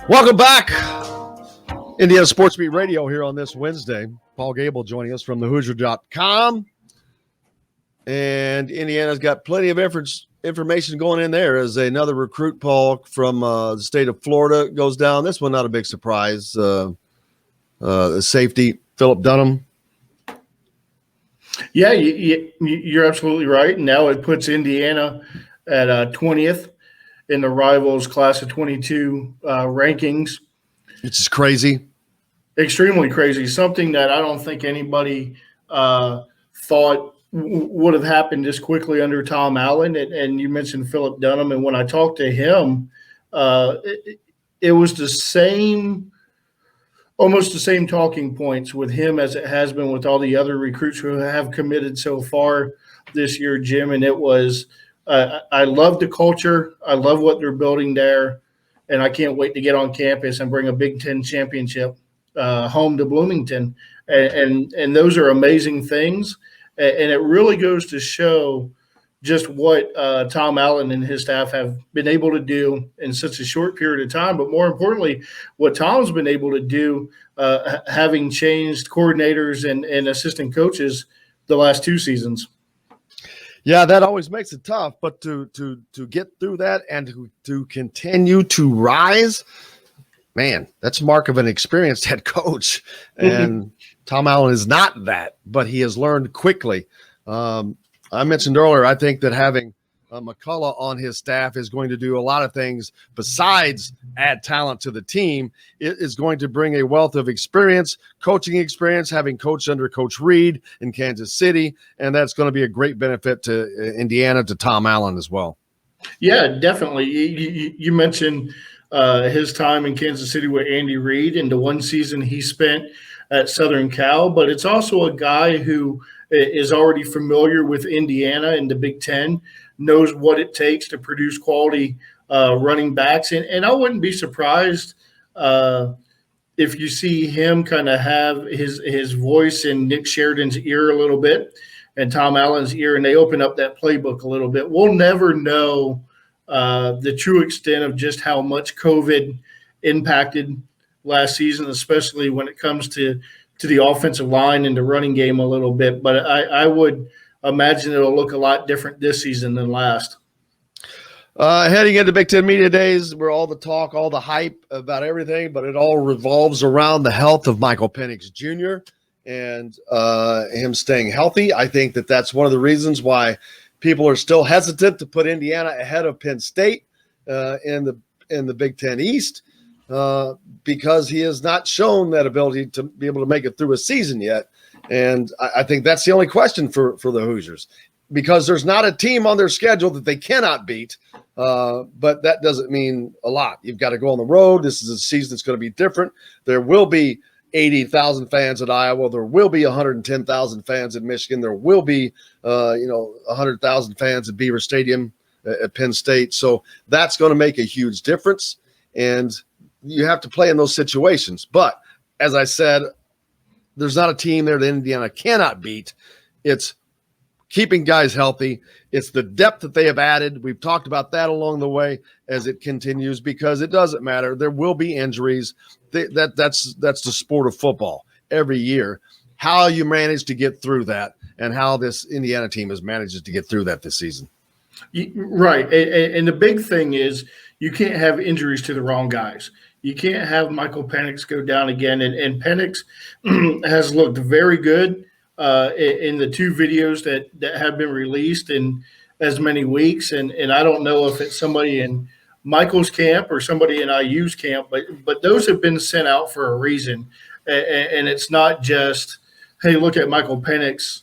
Welcome back. Indiana Sports Beat Radio here on this Wednesday. Paul Gable joining us from thehoosier.com. And Indiana's got plenty of information going in there as another recruit, Paul, from the state of Florida goes down. This one, not a big surprise. The safety, Phillip Dunnam. Yeah, you're absolutely right. Now it puts Indiana at 20th in the Rivals Class of 22 rankings. Which is crazy. Extremely crazy. Something that I don't think anybody thought would have happened this quickly under Tom Allen. And you mentioned Phillip Dunnam. And when I talked to him, it was the same – almost the same talking points with him as it has been with all the other recruits who have committed so far this year, Jim. And it was I love the culture. I love what they're building there. And I can't wait to get on campus and bring a Big Ten championship home to Bloomington. And those are amazing things. And it really goes to show just what Tom Allen and his staff have been able to do in such a short period of time. But more importantly, what Tom's been able to do, having changed coordinators and assistant coaches the last two seasons. Yeah, that always makes it tough. But to get through that and to continue to rise, man, that's mark of an experienced head coach. And Tom Allen is not that, but he has learned quickly. I mentioned earlier, I think that having McCullough on his staff is going to do a lot of things besides add talent to the team. It is going to bring a wealth of experience, coaching experience, having coached under Coach Reed in Kansas City, and that's going to be a great benefit to Indiana, to Tom Allen as well. Yeah, definitely. You mentioned his time in Kansas City with Andy Reid and the one season he spent at Southern Cal, but it's also a guy who is already familiar with Indiana and the Big Ten, knows what it takes to produce quality running backs. And I wouldn't be surprised if you see him kind of have his voice in Nick Sheridan's ear a little bit and Tom Allen's ear, and they open up that playbook a little bit. We'll never know the true extent of just how much COVID impacted last season, especially when it comes to the offensive line and the running game a little bit. But I would imagine it'll look a lot different this season than last. Heading into Big Ten Media Days, where all the talk, all the hype about everything, but it all revolves around the health of Michael Penix Jr. and him staying healthy. I think that that's one of the reasons why people are still hesitant to put Indiana ahead of Penn State in the Big Ten East. Because he has not shown that ability to be able to make it through a season yet. And I think that's the only question for the Hoosiers, because there's not a team on their schedule that they cannot beat. But that doesn't mean a lot. You've got to go on the road. This is a season that's going to be different. There will be 80,000 fans at Iowa. There will be 110,000 fans in Michigan. There will be, 100,000 fans at Beaver Stadium at Penn State. So that's going to make a huge difference. And you have to play in those situations. But as I said, there's not a team there that Indiana cannot beat. It's keeping guys healthy. It's the depth that they have added. We've talked about that along the way as it continues, because it doesn't matter. There will be injuries. That's the sport of football every year. How you manage to get through that, and how this Indiana team has managed to get through that this season. Right. And the big thing is you can't have injuries to the wrong guys. You can't have Michael Penix go down again. And Penix has looked very good in the two videos that have been released in as many weeks. And I don't know if it's somebody in Michael's camp or somebody in IU's camp, but those have been sent out for a reason. And it's not just, hey, look at Michael Penix.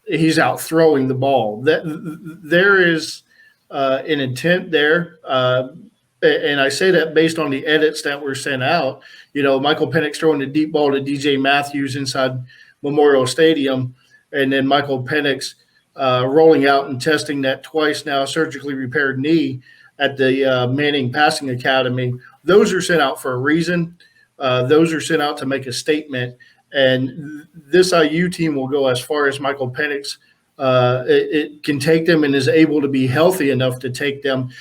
He's out throwing the ball. There is an intent there. And I say that based on the edits that were sent out. Michael Penix throwing the deep ball to DJ Matthews inside Memorial Stadium, and then Michael Penix rolling out and testing that twice now surgically repaired knee at the Manning Passing Academy. Those are sent out for a reason. Those are sent out to make a statement. And this IU team will go as far as Michael Penix it can take them and is able to be healthy enough to take them.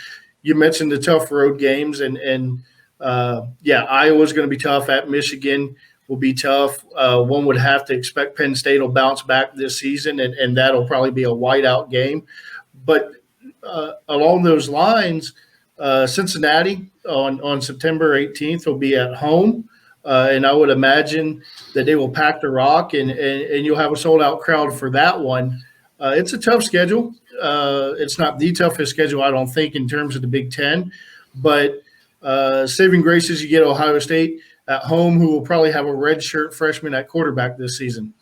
you mentioned the tough road games, and Iowa's going to be tough. At Michigan will be tough. One would have to expect Penn State will bounce back this season, and that'll probably be a whiteout game. But along those lines, Cincinnati on September 18th will be at home. And I would imagine that they will pack the rock, and you'll have a sold-out crowd for that one. It's a tough schedule. It's not the toughest schedule, I don't think, in terms of the Big Ten. But saving grace is you get Ohio State at home, who will probably have a redshirt freshman at quarterback this season.